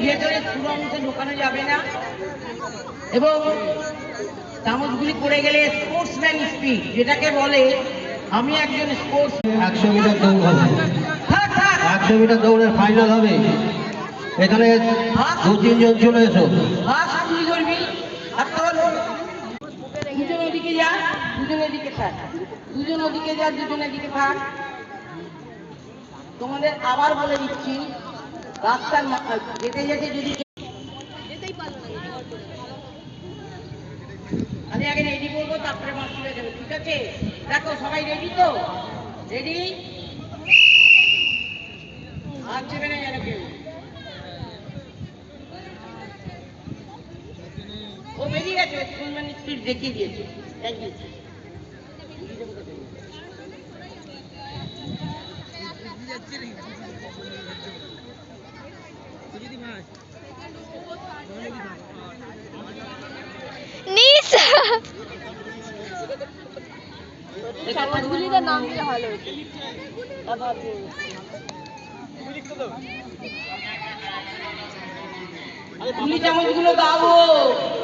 ভেতরে পুরো অংশে ঢোকানো যাবে না এবং চামচগুলি পড়ে গেলে স্পোর্টসম্যান স্পিড যেটাকে বলে আমি একজন স্পোর্টস 100 মিটার দৌড় হবে 100 মিটার দৌড়ের ফাইনাল হবে এখানে 2-3 জন চলে এসো তুই ধরবি দুজন ওদিকে যা দুজন এদিকে থাক দুজন ওদিকে যা দুজন এদিকে থাক তোমাদের আবার বলে দিচ্ছি রাস্তার যেতে যেতে যদি আমি আগে রেডি করবো তারপরে মাছ তুলে দেবো ঠিক আছে দেখো সবাই রেডি তো রেডি হাত দেবে না যেন কেউ ও বেরিয়ে গেছে স্কুলম্যান স্পিড দেখিয়ে দিয়েছে থ্যাংক ইউ চামচগুলির নাম দিলে ভালো হতো চামচগুলো দাও